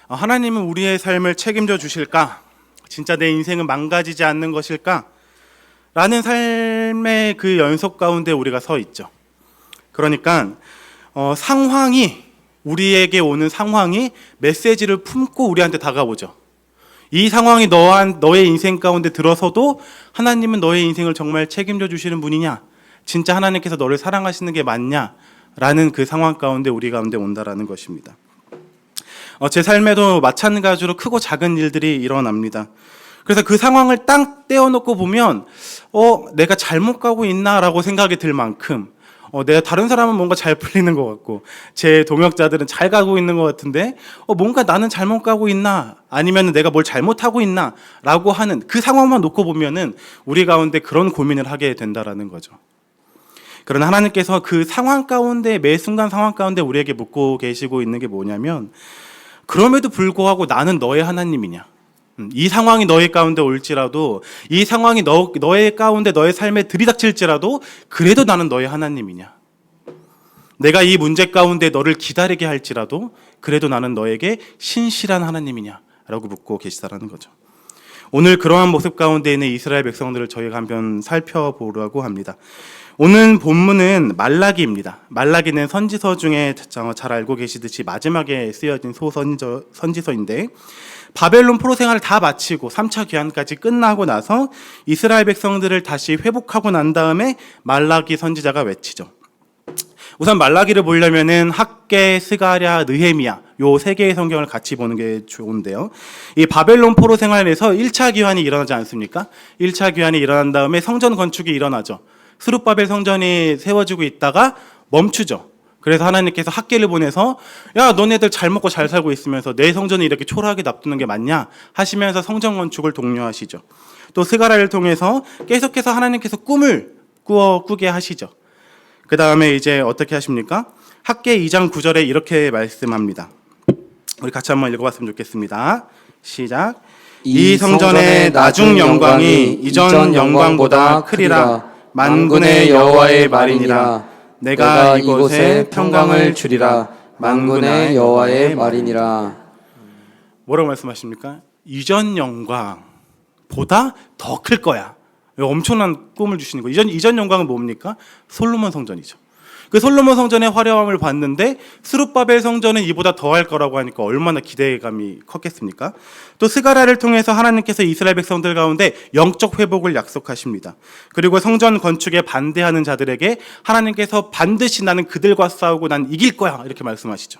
하나님은 우리의 삶을 책임져 주실까? 진짜 내 인생은 망가지지 않는 것일까? 라는 삶의 그 연속 가운데 우리가 서 있죠. 그러니까 우리에게 오는 상황이 메시지를 품고 우리한테 다가오죠. 이 상황이 너의 인생 가운데 들어서도 하나님은 너의 인생을 정말 책임져 주시는 분이냐? 진짜 하나님께서 너를 사랑하시는 게 맞냐? 라는 그 상황 가운데 우리 가운데 온다라는 것입니다. 제 삶에도 마찬가지로 크고 작은 일들이 일어납니다. 그래서 그 상황을 딱 떼어놓고 보면 내가 잘못 가고 있나라고 생각이 들 만큼 내가 다른 사람은 뭔가 잘 풀리는 것 같고 제 동역자들은 잘 가고 있는 것 같은데 뭔가 나는 잘못 가고 있나 아니면 내가 뭘 잘못하고 있나 라고 하는 그 상황만 놓고 보면은 우리 가운데 그런 고민을 하게 된다라는 거죠. 그러나 하나님께서 그 상황 가운데 매 순간 상황 가운데 우리에게 묻고 계시고 있는 게 뭐냐면 그럼에도 불구하고 나는 너의 하나님이냐? 이 상황이 너의 가운데 올지라도 이 상황이 너의 가운데 너의 삶에 들이닥칠지라도 그래도 나는 너의 하나님이냐? 내가 이 문제 가운데 너를 기다리게 할지라도 그래도 나는 너에게 신실한 하나님이냐? 라고 묻고 계시다라는 거죠. 오늘 그러한 모습 가운데 있는 이스라엘 백성들을 저희가 한번 살펴보려고 합니다. 오늘 본문은 말라기입니다. 말라기는 선지서 중에 잘 알고 계시듯이 마지막에 쓰여진 선지서인데 바벨론 포로 생활을 다 마치고 3차 귀환까지 끝나고 나서 이스라엘 백성들을 다시 회복하고 난 다음에 말라기 선지자가 외치죠. 우선 말라기를 보려면은 학개, 스가랴, 느헤미야 요 세 개의 성경을 같이 보는 게 좋은데요. 이 바벨론 포로 생활에서 1차 귀환이 일어나지 않습니까? 1차 귀환이 일어난 다음에 성전 건축이 일어나죠. 스룹바벨 성전이 세워지고 있다가 멈추죠. 그래서 하나님께서 학개를 보내서 야 너네들 잘 먹고 잘 살고 있으면서 내 성전을 이렇게 초라하게 놔두는 게 맞냐 하시면서 성전 건축을 독려하시죠. 또 스가랴를 통해서 계속해서 하나님께서 꿈을 꾸게 하시죠. 그 다음에 이제 어떻게 하십니까? 학개 2장 9절에 이렇게 말씀합니다. 우리 같이 한번 읽어봤으면 좋겠습니다. 시작. 이 성전의 나중 영광이 이전 영광보다 크리라. 만군의 여호와의 말이니라. 내가 이곳에 평강을 주리라. 만군의 여호와의 말이니라. 뭐라고 말씀하십니까? 이전 영광보다 더 클 거야. 엄청난 꿈을 주시는 거예요. 이전 영광은 뭡니까? 솔로몬 성전이죠. 그 솔로몬 성전의 화려함을 봤는데 스룹바벨 성전은 이보다 더할 거라고 하니까 얼마나 기대감이 컸겠습니까? 또 스가랴를 통해서 하나님께서 이스라엘 백성들 가운데 영적 회복을 약속하십니다. 그리고 성전 건축에 반대하는 자들에게 하나님께서 반드시 나는 그들과 싸우고 난 이길 거야 이렇게 말씀하시죠.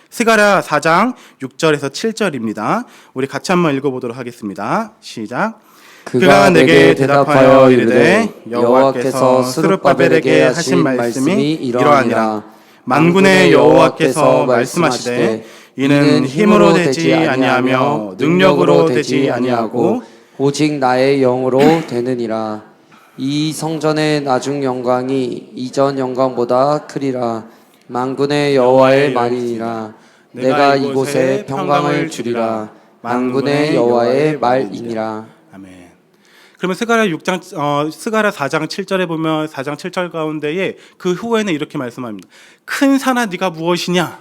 스가랴 4장 6절에서 7절입니다. 우리 같이 한번 읽어보도록 하겠습니다. 시작. 그가 내게 대답하여 이르되 여호와께서 스룹바벨에게 하신 말씀이 이러하니라. 만군의 여호와께서 말씀하시되 이는 힘으로 되지 아니하며 능력으로 되지 아니하고 오직 나의 영으로 되느니라. 이 성전의 나중 영광이 이전 영광보다 크리라. 만군의 여호와의 말이니라. 내가 이곳에 평강을 주리라. 만군의 여호와의 말이니라. 그러면 스가랴 4장 7절에 보면 4장 7절 가운데에 그 후에는 이렇게 말씀합니다. 큰 산아 네가 무엇이냐?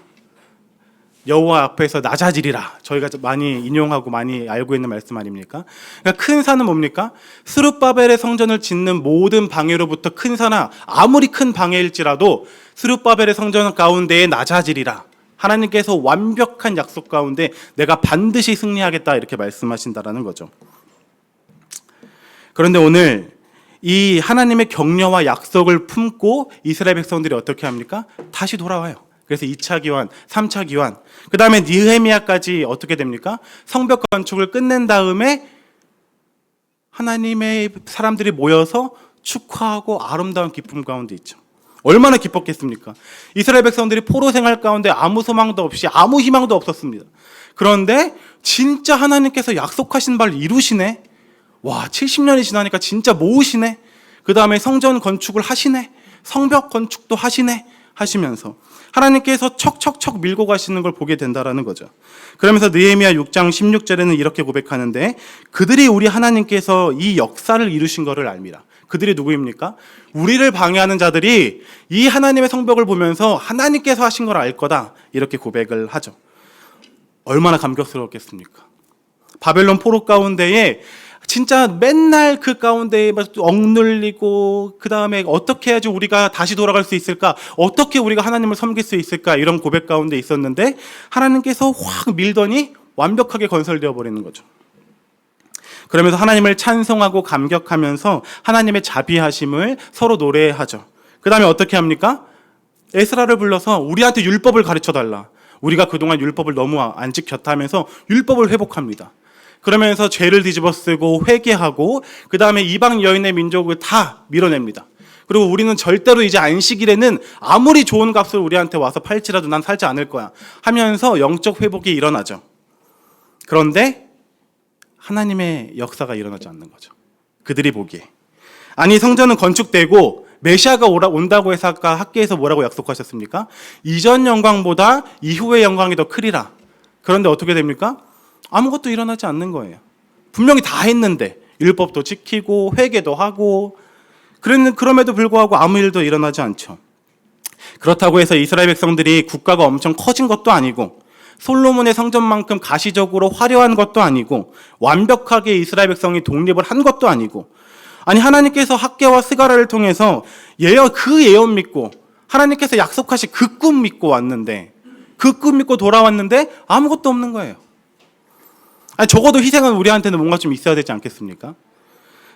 여호와 앞에서 낮아지리라. 저희가 많이 인용하고 많이 알고 있는 말씀 아닙니까? 그러니까 큰 산은 뭡니까? 스룹바벨의 성전을 짓는 모든 방해로부터 큰 산아 아무리 큰 방해일지라도 스룹바벨의 성전 가운데에 낮아지리라. 하나님께서 완벽한 약속 가운데 내가 반드시 승리하겠다 이렇게 말씀하신다라는 거죠. 그런데 오늘 이 하나님의 격려와 약속을 품고 이스라엘 백성들이 어떻게 합니까? 다시 돌아와요. 그래서 2차 기환, 3차 기환, 그 다음에 느헤미야까지 어떻게 됩니까? 성벽 건축을 끝낸 다음에 하나님의 사람들이 모여서 축하하고 아름다운 기쁨 가운데 있죠. 얼마나 기뻤겠습니까? 이스라엘 백성들이 포로 생활 가운데 아무 소망도 없이 아무 희망도 없었습니다. 그런데 진짜 하나님께서 약속하신 바를 이루시네. 와, 70년이 지나니까 진짜 모으시네. 그 다음에 성전 건축을 하시네. 성벽 건축도 하시네. 하시면서 하나님께서 척척척 밀고 가시는 걸 보게 된다라는 거죠. 그러면서 느헤미야 6장 16절에는 이렇게 고백하는데 그들이 우리 하나님께서 이 역사를 이루신 것을 알미라. 그들이 누구입니까? 우리를 방해하는 자들이 이 하나님의 성벽을 보면서 하나님께서 하신 걸 알 거다. 이렇게 고백을 하죠. 얼마나 감격스러웠겠습니까? 바벨론 포로 가운데에 진짜 맨날 그 가운데에 막 억눌리고 그 다음에 어떻게 해야지 우리가 다시 돌아갈 수 있을까? 어떻게 우리가 하나님을 섬길 수 있을까? 이런 고백 가운데 있었는데 하나님께서 확 밀더니 완벽하게 건설되어 버리는 거죠. 그러면서 하나님을 찬송하고 감격하면서 하나님의 자비하심을 서로 노래하죠. 그 다음에 어떻게 합니까? 에스라를 불러서 우리한테 율법을 가르쳐 달라. 우리가 그동안 율법을 너무 안 지켰다 하면서 율법을 회복합니다. 그러면서 죄를 뒤집어쓰고 회개하고 그 다음에 이방 여인의 민족을 다 밀어냅니다. 그리고 우리는 절대로 이제 안식일에는 아무리 좋은 값을 우리한테 와서 팔지라도 난 살지 않을 거야 하면서 영적 회복이 일어나죠. 그런데 하나님의 역사가 일어나지 않는 거죠. 그들이 보기에. 아니 성전은 건축되고 메시아가 온다고 해서 아까 학계에서 뭐라고 약속하셨습니까? 이전 영광보다 이후의 영광이 더 크리라. 그런데 어떻게 됩니까? 아무것도 일어나지 않는 거예요. 분명히 다 했는데 율법도 지키고 회개도 하고 그럼에도 불구하고 아무 일도 일어나지 않죠. 그렇다고 해서 이스라엘 백성들이 국가가 엄청 커진 것도 아니고 솔로몬의 성전만큼 가시적으로 화려한 것도 아니고 완벽하게 이스라엘 백성이 독립을 한 것도 아니고 아니 하나님께서 학개와 스가랴를 통해서 그 예언 믿고 하나님께서 약속하신 그 꿈 믿고 왔는데 그 꿈 믿고 돌아왔는데 아무것도 없는 거예요. 아니 적어도 희생은 우리한테는 뭔가 좀 있어야 되지 않겠습니까?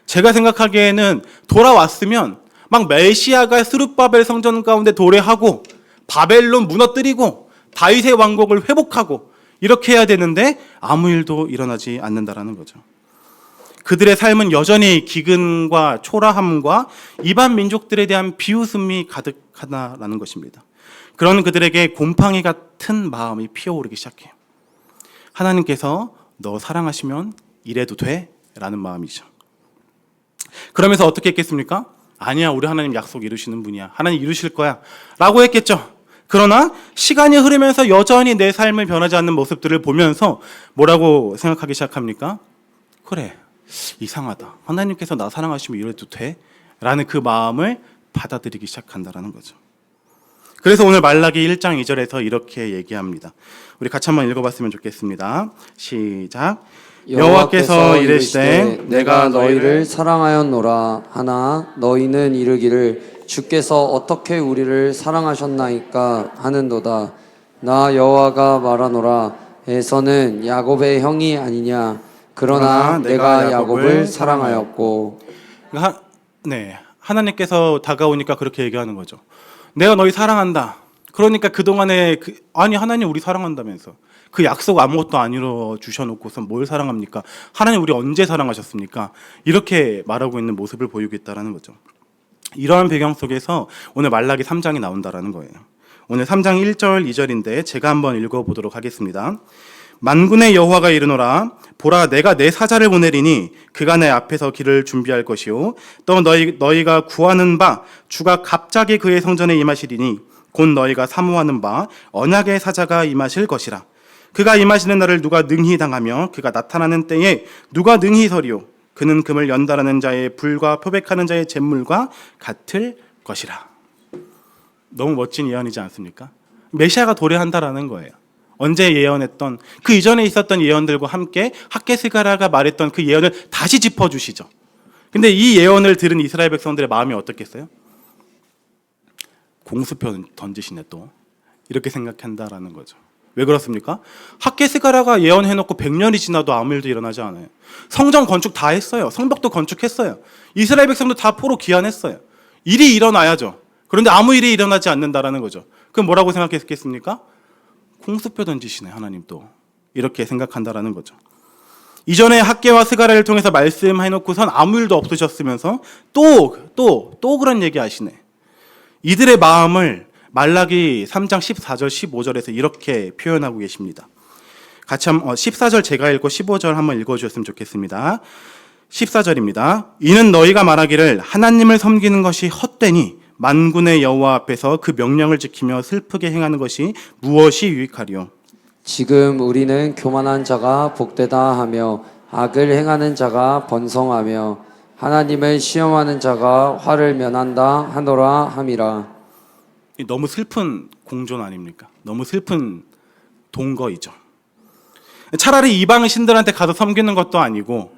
제가 생각하기에는 돌아왔으면 막 메시아가 스룹바벨 성전 가운데 도래하고 바벨론 무너뜨리고 다윗의 왕국을 회복하고 이렇게 해야 되는데 아무 일도 일어나지 않는다라는 거죠. 그들의 삶은 여전히 기근과 초라함과 이방 민족들에 대한 비웃음이 가득하다라는 것입니다. 그런 그들에게 곰팡이 같은 마음이 피어오르기 시작해요. 하나님께서 너 사랑하시면 이래도 돼? 라는 마음이죠. 그러면서 어떻게 했겠습니까? 아니야, 우리 하나님 약속 이루시는 분이야. 하나님 이루실 거야. 라고 했겠죠. 그러나 시간이 흐르면서 여전히 내 삶을 변하지 않는 모습들을 보면서 뭐라고 생각하기 시작합니까? 그래, 이상하다. 하나님께서 나 사랑하시면 이래도 돼? 라는 그 마음을 받아들이기 시작한다는 거죠. 그래서 오늘 말라기 1장 2절에서 이렇게 얘기합니다. 우리 같이 한번 읽어봤으면 좋겠습니다. 시작. 여호와께서 이르시되 내가 너희를 사랑하였노라 하나 너희는 이르기를 주께서 어떻게 우리를 사랑하셨나이까 하는도다. 나 여호와가 말하노라 에서는 야곱의 형이 아니냐 그러나 내가 야곱을 사랑하였고. 하나님께서 다가오니까 그렇게 얘기하는 거죠. 내가 너희 사랑한다. 그러니까 그동안에 아니 하나님 우리 사랑한다면서 그 약속 아무것도 안 이루어 주셔놓고서 뭘 사랑합니까? 하나님 우리 언제 사랑하셨습니까? 이렇게 말하고 있는 모습을 보이고 있다는 거죠. 이러한 배경 속에서 오늘 말라기 3장이 나온다는 거예요. 오늘 3장 1절 2절인데 제가 한번 읽어보도록 하겠습니다. 만군의 여호와가 이르노라 보라 내가 내 사자를 보내리니 그가 내 앞에서 길을 준비할 것이요 또 너희가 구하는 바 주가 갑자기 그의 성전에 임하시리니 곧 너희가 사모하는 바 언약의 사자가 임하실 것이라. 그가 임하시는 날을 누가 능히 당하며 그가 나타나는 때에 누가 능히 서리요 그는 금을 연달하는 자의 불과 표백하는 자의 잿물과 같을 것이라. 너무 멋진 예언이지 않습니까? 메시아가 도래한다라는 거예요. 언제 예언했던 그 이전에 있었던 예언들과 함께 학개스가랴가 말했던 그 예언을 다시 짚어주시죠. 근데 이 예언을 들은 이스라엘 백성들의 마음이 어떻겠어요? 공수표 던지시네 또 이렇게 생각한다라는 거죠. 왜 그렇습니까? 학개스가랴가 예언해놓고 100년이 지나도 아무 일도 일어나지 않아요. 성전 건축 다 했어요. 성벽도 건축했어요. 이스라엘 백성도 다 포로 귀환했어요. 일이 일어나야죠. 그런데 아무 일이 일어나지 않는다라는 거죠. 그럼 뭐라고 생각했겠습니까? 공수표 던지시네 하나님 또 이렇게 생각한다라는 거죠. 이전에 학개와 스가랴를 통해서 말씀해놓고선 아무 일도 없으셨으면서 또 그런 얘기 하시네. 이들의 마음을 말라기 3장 14절 15절에서 이렇게 표현하고 계십니다. 같이 14절 제가 읽고 15절 한번 읽어주셨으면 좋겠습니다. 14절입니다. 이는 너희가 말하기를 하나님을 섬기는 것이 헛되니 만군의 여호와 앞에서 그 명령을 지키며 슬프게 행하는 것이 무엇이 유익하리요. 지금 우리는 교만한 자가 복되다 하며 악을 행하는 자가 번성하며 하나님을 시험하는 자가 화를 면한다 하노라 함이라. 너무 슬픈 공존 아닙니까? 너무 슬픈 동거이죠. 차라리 이방 신들한테 가서 섬기는 것도 아니고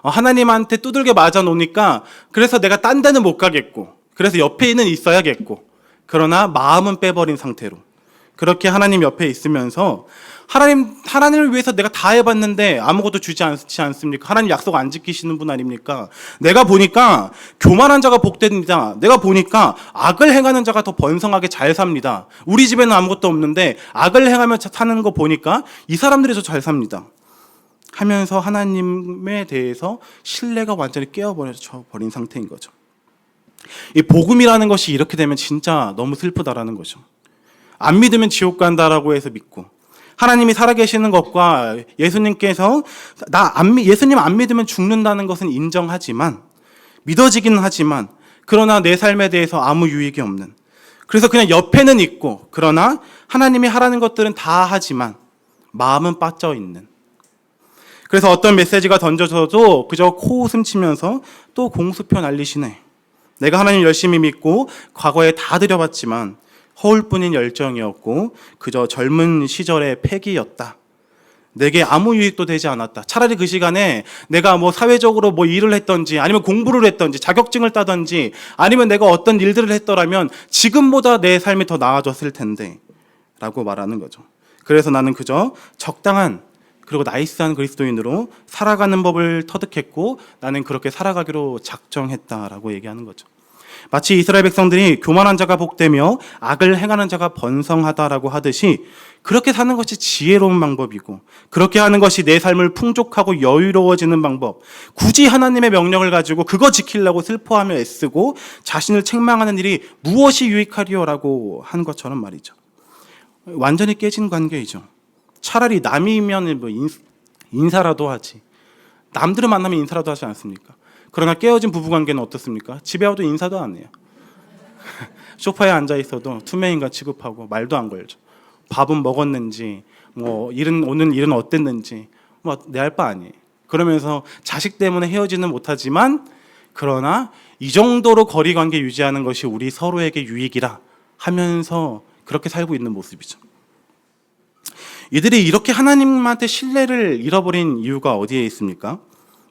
하나님한테 두들겨 맞아 놓으니까 그래서 내가 딴 데는 못 가겠고 그래서 옆에는 있어야겠고 그러나 마음은 빼버린 상태로 그렇게 하나님 옆에 있으면서 하나님을 위해서 내가 다 해봤는데 아무것도 주지 않지 않습니까? 하나님 약속 안 지키시는 분 아닙니까? 내가 보니까 교만한 자가 복됩니다. 내가 보니까 악을 행하는 자가 더 번성하게 잘 삽니다. 우리 집에는 아무것도 없는데 악을 행하며 사는 거 보니까 이 사람들이 더 잘 삽니다. 하면서 하나님에 대해서 신뢰가 완전히 깨어버린 상태인 거죠. 이 복음이라는 것이 이렇게 되면 진짜 너무 슬프다라는 거죠. 안 믿으면 지옥 간다라고 해서 믿고 하나님이 살아계시는 것과 예수님께서 예수님 안 믿으면 죽는다는 것은 인정하지만 믿어지기는 하지만 그러나 내 삶에 대해서 아무 유익이 없는 그래서 그냥 옆에는 있고 그러나 하나님이 하라는 것들은 다 하지만 마음은 빠져 있는 그래서 어떤 메시지가 던져져도 그저 코웃음 치면서 또 공수표 날리시네. 내가 하나님 열심히 믿고 과거에 다 드려봤지만 허울뿐인 열정이었고 그저 젊은 시절의 패기였다. 내게 아무 유익도 되지 않았다. 차라리 그 시간에 내가 사회적으로 일을 했던지 아니면 공부를 했던지 자격증을 따던지 아니면 내가 어떤 일들을 했더라면 지금보다 내 삶이 더 나아졌을 텐데 라고 말하는 거죠. 그래서 나는 그저 적당한 그리고 나이스한 그리스도인으로 살아가는 법을 터득했고 나는 그렇게 살아가기로 작정했다라고 얘기하는 거죠. 마치 이스라엘 백성들이 교만한 자가 복되며 악을 행하는 자가 번성하다라고 하듯이 그렇게 사는 것이 지혜로운 방법이고 그렇게 하는 것이 내 삶을 풍족하고 여유로워지는 방법 굳이 하나님의 명령을 가지고 그거 지키려고 슬퍼하며 애쓰고 자신을 책망하는 일이 무엇이 유익하리요라고 하는 것처럼 말이죠. 완전히 깨진 관계이죠. 차라리 남이면 인사라도 하지 남들을 만나면 인사라도 하지 않습니까? 그러나 깨어진 부부관계는 어떻습니까? 집에 와도 인사도 안 해요. 소파에 앉아 있어도 투명인간 취급하고 말도 안 걸죠. 밥은 먹었는지, 오늘 일은 어땠는지, 내 할 바 아니에요. 그러면서 자식 때문에 헤어지는 못하지만, 그러나 이 정도로 거리관계 유지하는 것이 우리 서로에게 유익이라 하면서 그렇게 살고 있는 모습이죠. 이들이 이렇게 하나님한테 신뢰를 잃어버린 이유가 어디에 있습니까?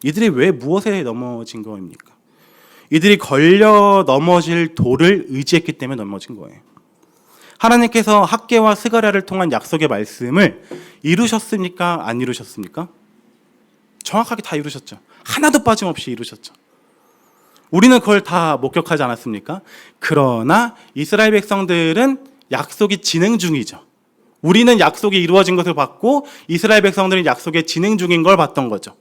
이들이 왜 무엇에 넘어진 거입니까? 이들이 걸려 넘어질 돌을 의지했기 때문에 넘어진 거예요. 하나님께서 학개와 스가랴를 통한 약속의 말씀을 이루셨습니까? 안 이루셨습니까? 정확하게 다 이루셨죠. 하나도 빠짐없이 이루셨죠. 우리는 그걸 다 목격하지 않았습니까? 그러나 이스라엘 백성들은 약속이 진행 중이죠. 우리는 약속이 이루어진 것을 봤고 이스라엘 백성들은 약속의 진행 중인 걸 봤던 거죠.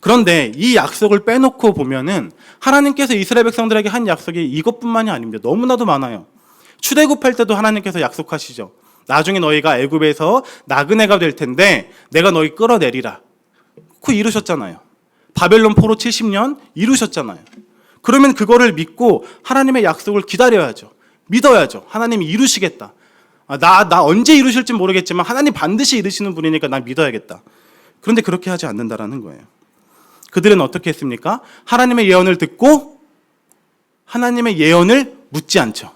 그런데 이 약속을 빼놓고 보면은 하나님께서 이스라엘 백성들에게 한 약속이 이것뿐만이 아닙니다. 너무나도 많아요. 출애굽할 때도 하나님께서 약속하시죠. 나중에 너희가 애굽에서 나그네가 될 텐데 내가 너희 끌어내리라. 그거 이루셨잖아요. 바벨론 포로 70년 이루셨잖아요. 그러면 그거를 믿고 하나님의 약속을 기다려야죠. 믿어야죠. 하나님이 이루시겠다. 나 언제 이루실지 모르겠지만 하나님 반드시 이루시는 분이니까 난 믿어야겠다. 그런데 그렇게 하지 않는다라는 거예요. 그들은 어떻게 했습니까? 하나님의 예언을 듣고 하나님의 예언을 묻지 않죠.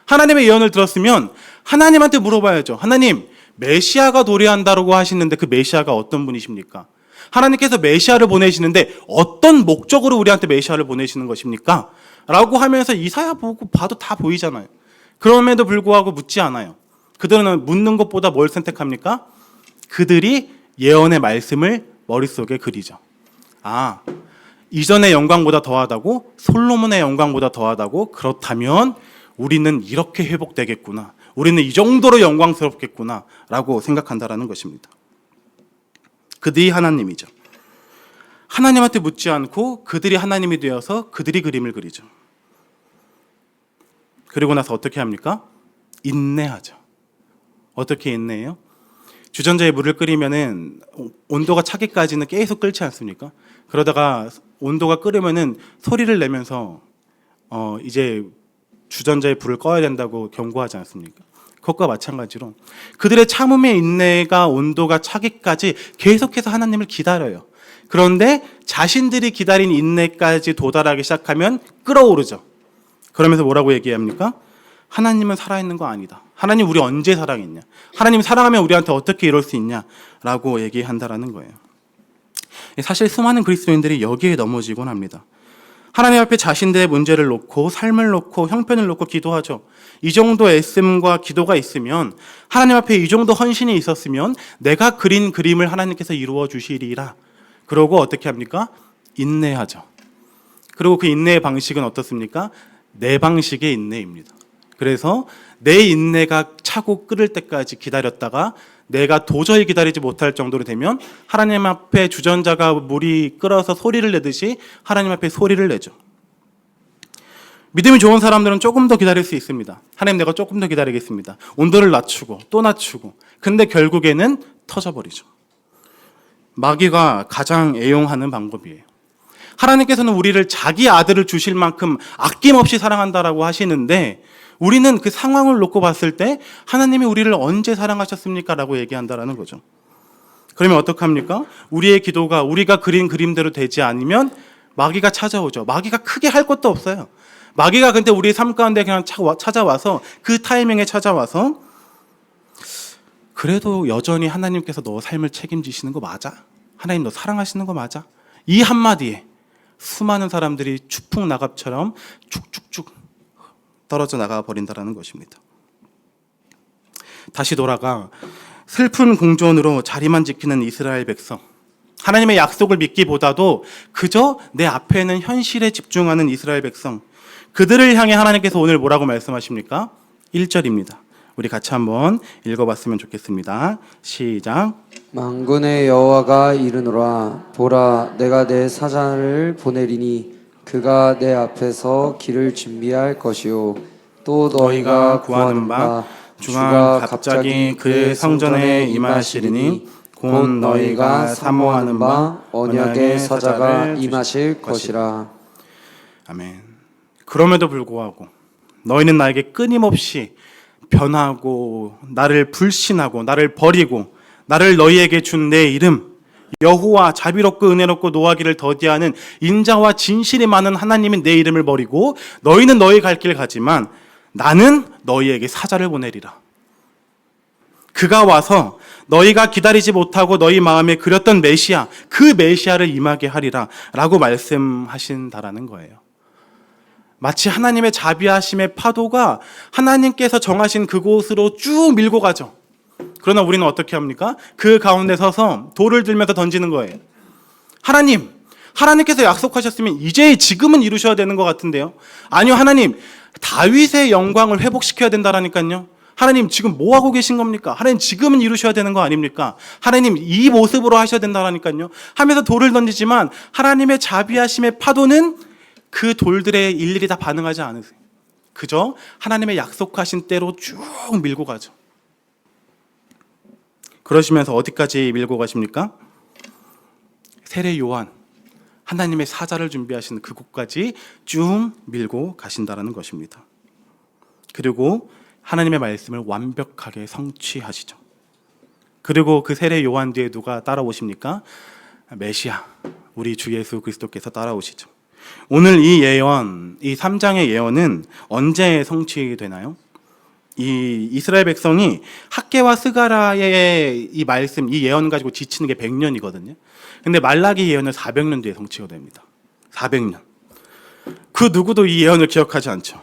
하나님의 예언을 들었으면 하나님한테 물어봐야죠. 하나님, 메시아가 도래한다고 하시는데 그 메시아가 어떤 분이십니까? 하나님께서 메시아를 보내시는데 어떤 목적으로 우리한테 메시아를 보내시는 것입니까? 라고 하면서 이사야 보고 봐도 다 보이잖아요. 그럼에도 불구하고 묻지 않아요. 그들은 묻는 것보다 뭘 선택합니까? 그들이 예언의 말씀을 머릿속에 그리죠. 이전의 영광보다 더하다고? 솔로몬의 영광보다 더하다고? 그렇다면 우리는 이렇게 회복되겠구나. 우리는 이 정도로 영광스럽겠구나 라고 생각한다라는 것입니다. 그들이 하나님이죠. 하나님한테 묻지 않고 그들이 하나님이 되어서 그들이 그림을 그리죠. 그리고 나서 어떻게 합니까? 인내하죠. 어떻게 인내해요? 주전자에 물을 끓이면은 온도가 차기까지는 계속 끓지 않습니까? 그러다가 온도가 끓으면은 소리를 내면서 이제 주전자에 불을 꺼야 된다고 경고하지 않습니까? 그것과 마찬가지로 그들의 참음의 인내가 온도가 차기까지 계속해서 하나님을 기다려요. 그런데 자신들이 기다린 인내까지 도달하기 시작하면 끓어오르죠. 그러면서 뭐라고 얘기합니까? 하나님은 살아있는 거 아니다. 하나님 우리 언제 사랑했냐? 하나님 사랑하면 우리한테 어떻게 이럴 수 있냐라고 얘기한다라는 거예요. 사실 수많은 그리스도인들이 여기에 넘어지곤 합니다. 하나님 앞에 자신들의 문제를 놓고 삶을 놓고 형편을 놓고 기도하죠. 이 정도 애씀과 기도가 있으면 하나님 앞에 이 정도 헌신이 있었으면 내가 그린 그림을 하나님께서 이루어 주시리라. 그러고 어떻게 합니까? 인내하죠. 그리고 그 인내의 방식은 어떻습니까? 내 방식의 인내입니다. 그래서 내 인내가 차고 끓을 때까지 기다렸다가 내가 도저히 기다리지 못할 정도로 되면 하나님 앞에 주전자가 물이 끓어서 소리를 내듯이 하나님 앞에 소리를 내죠. 믿음이 좋은 사람들은 조금 더 기다릴 수 있습니다. 하나님 내가 조금 더 기다리겠습니다. 온도를 낮추고 또 낮추고. 근데 결국에는 터져버리죠. 마귀가 가장 애용하는 방법이에요. 하나님께서는 우리를 자기 아들을 주실 만큼 아낌없이 사랑한다라고 하시는데 우리는 그 상황을 놓고 봤을 때 하나님이 우리를 언제 사랑하셨습니까? 라고 얘기한다라는 거죠. 그러면 어떡합니까? 우리의 기도가 우리가 그린 그림대로 되지 않으면 마귀가 찾아오죠. 마귀가 크게 할 것도 없어요. 마귀가 근데 우리 삶 가운데 그냥 찾아와서 그 타이밍에 찾아와서 그래도 여전히 하나님께서 너 삶을 책임지시는 거 맞아? 하나님 너 사랑하시는 거 맞아? 이 한마디에 수많은 사람들이 추풍 낙엽처럼 쭉쭉쭉 떨어져 나가 버린다라는 것입니다. 다시 돌아가 슬픈 공존으로 자리만 지키는 이스라엘 백성. 하나님의 약속을 믿기보다도 그저 내 앞에 있는 현실에 집중하는 이스라엘 백성. 그들을 향해 하나님께서 오늘 뭐라고 말씀하십니까? 1절입니다. 우리 같이 한번 읽어봤으면 좋겠습니다. 시작. 만군의 여호와가 이르노라 보라 내가 내 사자를 보내리니 그가 내 앞에서 길을 준비할 것이요 또 너희가 구하는 바 주가 갑자기 그의 성전에 임하시리니 곧 너희가 사모하는 바 언약의 사자가 임하실 것이라. 아멘. 그럼에도 불구하고 너희는 나에게 끊임없이 변하고 나를 불신하고 나를 버리고 나를 너희에게 준 내 이름 여호와 자비롭고 은혜롭고 노하기를 더디하는 인자와 진실이 많은 하나님인 내 이름을 버리고 너희는 너희 갈 길 가지만 나는 너희에게 사자를 보내리라. 그가 와서 너희가 기다리지 못하고 너희 마음에 그렸던 메시아 그 메시아를 임하게 하리라 라고 말씀하신다라는 거예요. 마치 하나님의 자비하심의 파도가 하나님께서 정하신 그곳으로 쭉 밀고 가죠. 그러나 우리는 어떻게 합니까? 그 가운데 서서 돌을 들면서 던지는 거예요. 하나님께서 약속하셨으면 이제 지금은 이루셔야 되는 것 같은데요. 아니요, 하나님 다윗의 영광을 회복시켜야 된다라니까요. 하나님 지금 뭐 하고 계신 겁니까? 하나님 지금은 이루셔야 되는 거 아닙니까? 하나님 이 모습으로 하셔야 된다라니까요. 하면서 돌을 던지지만 하나님의 자비하심의 파도는 그 돌들에 일일이 다 반응하지 않으세요. 그저 하나님의 약속하신 때로 쭉 밀고 가죠. 그러시면서 어디까지 밀고 가십니까? 세례 요한, 하나님의 사자를 준비하시는 그곳까지 쭉 밀고 가신다라는 것입니다. 그리고 하나님의 말씀을 완벽하게 성취하시죠. 그리고 그 세례 요한 뒤에 누가 따라오십니까? 메시아, 우리 주 예수 그리스도께서 따라오시죠. 오늘 이 예언, 이 3장의 예언은 언제 성취되나요? 이 이스라엘 백성이 학개와 스가라의 이 말씀, 이 예언 가지고 지치는 게 100년이거든요. 근데 말라기 예언은 400년 뒤에 성취가 됩니다. 400년. 그 누구도 이 예언을 기억하지 않죠.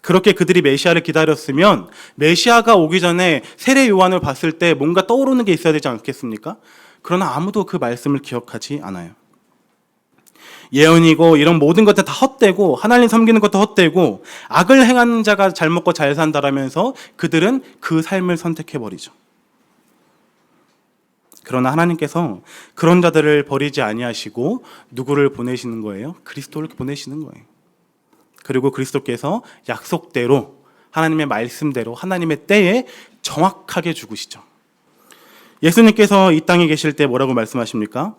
그렇게 그들이 메시아를 기다렸으면 메시아가 오기 전에 세례 요한을 봤을 때 뭔가 떠오르는 게 있어야 되지 않겠습니까? 그러나 아무도 그 말씀을 기억하지 않아요. 예언이고 이런 모든 것들 다 헛되고 하나님 섬기는 것도 헛되고 악을 행하는 자가 잘 먹고 잘 산다라면서 그들은 그 삶을 선택해버리죠. 그러나 하나님께서 그런 자들을 버리지 아니하시고 누구를 보내시는 거예요? 그리스도를 보내시는 거예요. 그리고 그리스도께서 약속대로 하나님의 말씀대로 하나님의 때에 정확하게 죽으시죠. 예수님께서 이 땅에 계실 때 뭐라고 말씀하십니까?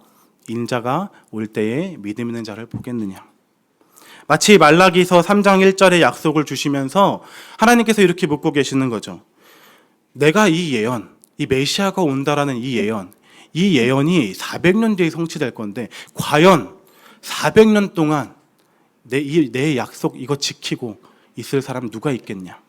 인자가 올 때에 믿음 있는 자를 보겠느냐. 마치 말라기서 3장 1절의 약속을 주시면서 하나님께서 이렇게 묻고 계시는 거죠. 내가 이 예언, 이 메시아가 온다라는 이 예언이 400년 뒤에 성취될 건데 과연 400년 동안 내 약속 이거 지키고 있을 사람 누가 있겠냐.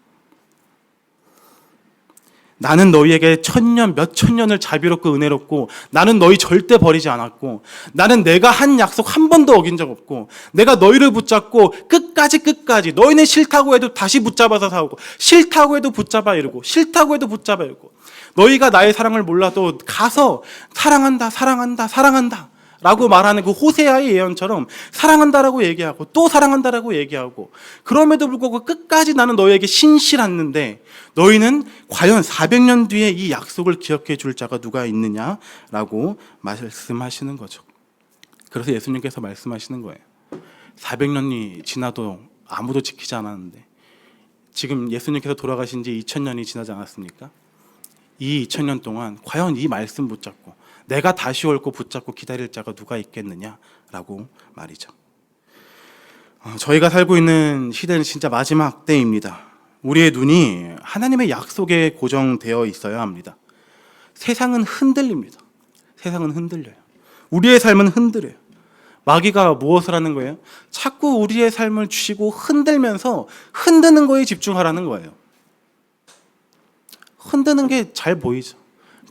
나는 너희에게 천년 몇천 년을 자비롭고 은혜롭고 나는 너희 절대 버리지 않았고 나는 내가 한 약속 한 번도 어긴 적 없고 내가 너희를 붙잡고 끝까지 너희는 싫다고 해도 다시 붙잡아서 사오고 싫다고 해도 붙잡아 이르고 싫다고 해도 붙잡아 이르고 너희가 나의 사랑을 몰라도 가서 사랑한다 라고 말하는 그 호세아의 예언처럼 사랑한다라고 얘기하고 또 사랑한다라고 얘기하고 그럼에도 불구하고 끝까지 나는 너희에게 신실했는데 너희는 과연 400년 뒤에 이 약속을 기억해 줄 자가 누가 있느냐라고 말씀하시는 거죠. 그래서 예수님께서 말씀하시는 거예요. 400년이 지나도 아무도 지키지 않았는데 지금 예수님께서 돌아가신 지 2000년이 지나지 않았습니까? 이 2000년 동안 과연 이 말씀 붙잡고 내가 다시 올 거 붙잡고 기다릴 자가 누가 있겠느냐라고 말이죠. 저희가 살고 있는 시대는 진짜 마지막 때입니다. 우리의 눈이 하나님의 약속에 고정되어 있어야 합니다. 세상은 흔들립니다. 세상은 흔들려요. 우리의 삶은 흔들려요. 마귀가 무엇을 하는 거예요? 자꾸 우리의 삶을 주시고 흔들면서 흔드는 거에 집중하라는 거예요. 흔드는 게 잘 보이죠.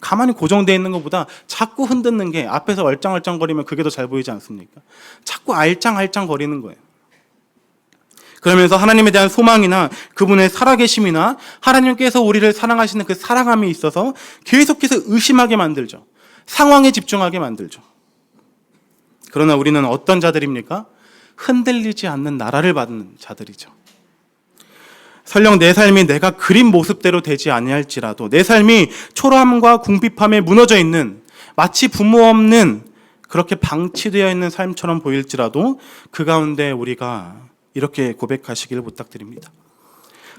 가만히 고정되어 있는 것보다 자꾸 흔드는 게 앞에서 얼짱얼짱거리면 그게 더 잘 보이지 않습니까? 자꾸 알짱알짱 거리는 거예요. 그러면서 하나님에 대한 소망이나 그분의 살아계심이나 하나님께서 우리를 사랑하시는 그 사랑함이 있어서 계속해서 의심하게 만들죠. 상황에 집중하게 만들죠. 그러나 우리는 어떤 자들입니까? 흔들리지 않는 나라를 받는 자들이죠. 설령 내 삶이 내가 그린 모습대로 되지 아니할지라도 내 삶이 초라함과 궁핍함에 무너져 있는 마치 부모 없는 그렇게 방치되어 있는 삶처럼 보일지라도 그 가운데 우리가 이렇게 고백하시기를 부탁드립니다.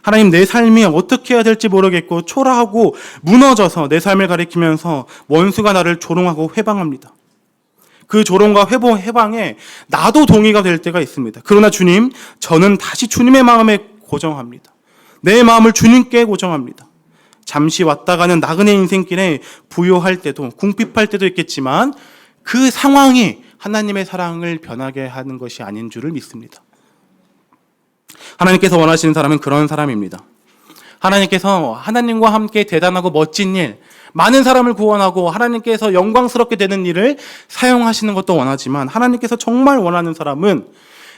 하나님, 내 삶이 어떻게 해야 될지 모르겠고 초라하고 무너져서 내 삶을 가리키면서 원수가 나를 조롱하고 회방합니다. 그 조롱과 회방에 나도 동의가 될 때가 있습니다. 그러나 주님, 저는 다시 주님의 마음에 고정합니다. 내 마음을 주님께 고정합니다. 잠시 왔다 가는 나그네 인생길에 부요할 때도 궁핍할 때도 있겠지만 그 상황이 하나님의 사랑을 변하게 하는 것이 아닌 줄을 믿습니다. 하나님께서 원하시는 사람은 그런 사람입니다. 하나님께서 하나님과 함께 대단하고 멋진 일, 많은 사람을 구원하고 하나님께서 영광스럽게 되는 일을 사용하시는 것도 원하지만 하나님께서 정말 원하는 사람은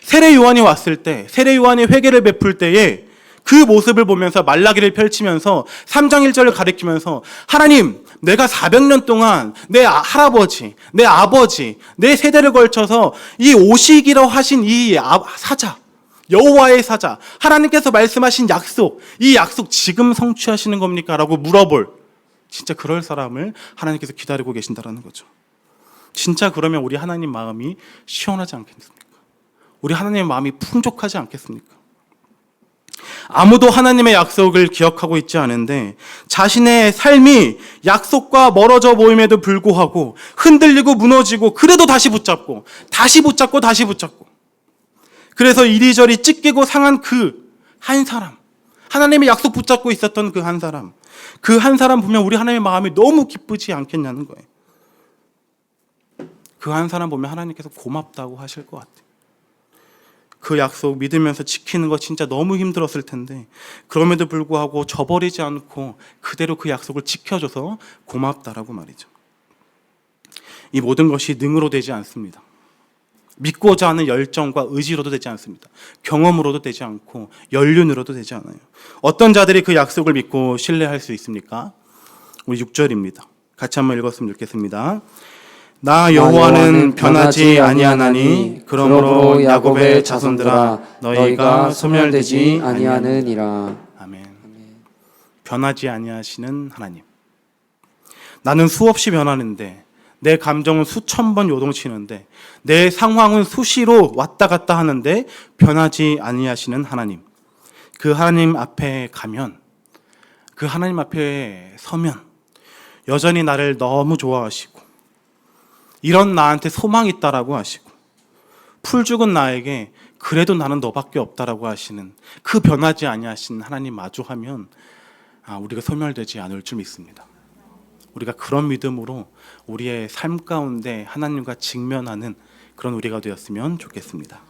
세례 요한이 왔을 때, 세례 요한이 회개를 베풀 때에 그 모습을 보면서 말라기를 펼치면서 3장 1절을 가리키면서 하나님, 내가 400년 동안 내 할아버지, 내 아버지, 내 세대를 걸쳐서 이 오시기로 하신 이 사자, 여호와의 사자, 하나님께서 말씀하신 약속, 이 약속 지금 성취하시는 겁니까? 라고 물어볼 진짜 그럴 사람을 하나님께서 기다리고 계신다는 거죠. 진짜 그러면 우리 하나님 마음이 시원하지 않겠습니까? 우리 하나님의 마음이 풍족하지 않겠습니까? 아무도 하나님의 약속을 기억하고 있지 않은데 자신의 삶이 약속과 멀어져 보임에도 불구하고 흔들리고 무너지고 그래도 다시 붙잡고 그래서 이리저리 찢기고 상한 그 한 사람, 하나님의 약속 붙잡고 있었던 그 한 사람 보면 우리 하나님의 마음이 너무 기쁘지 않겠냐는 거예요. 그 한 사람 보면 하나님께서 고맙다고 하실 것 같아요. 그 약속 믿으면서 지키는 거 진짜 너무 힘들었을 텐데 그럼에도 불구하고 저버리지 않고 그대로 그 약속을 지켜줘서 고맙다라고 말이죠. 이 모든 것이 능으로 되지 않습니다. 믿고자 하는 열정과 의지로도 되지 않습니다. 경험으로도 되지 않고 연륜으로도 되지 않아요. 어떤 자들이 그 약속을 믿고 신뢰할 수 있습니까? 우리 6절입니다. 같이 한번 읽었으면 좋겠습니다. 나 여호와는 변하지 아니하나니 그러므로 야곱의 자손들아 너희가 소멸되지 아니하느니라. 아멘. 변하지 아니하시는 하나님. 나는 수없이 변하는데 내 감정은 수천 번 요동치는데 내 상황은 수시로 왔다 갔다 하는데 변하지 아니하시는 하나님. 그 하나님 앞에 가면, 그 하나님 앞에 서면 여전히 나를 너무 좋아하시고 이런 나한테 소망이 있다라고 하시고 풀 죽은 나에게 그래도 나는 너밖에 없다라고 하시는 그 변하지 아니하시는 하나님 마주하면 우리가 소멸되지 않을 줄 믿습니다. 우리가 그런 믿음으로 우리의 삶 가운데 하나님과 직면하는 그런 우리가 되었으면 좋겠습니다.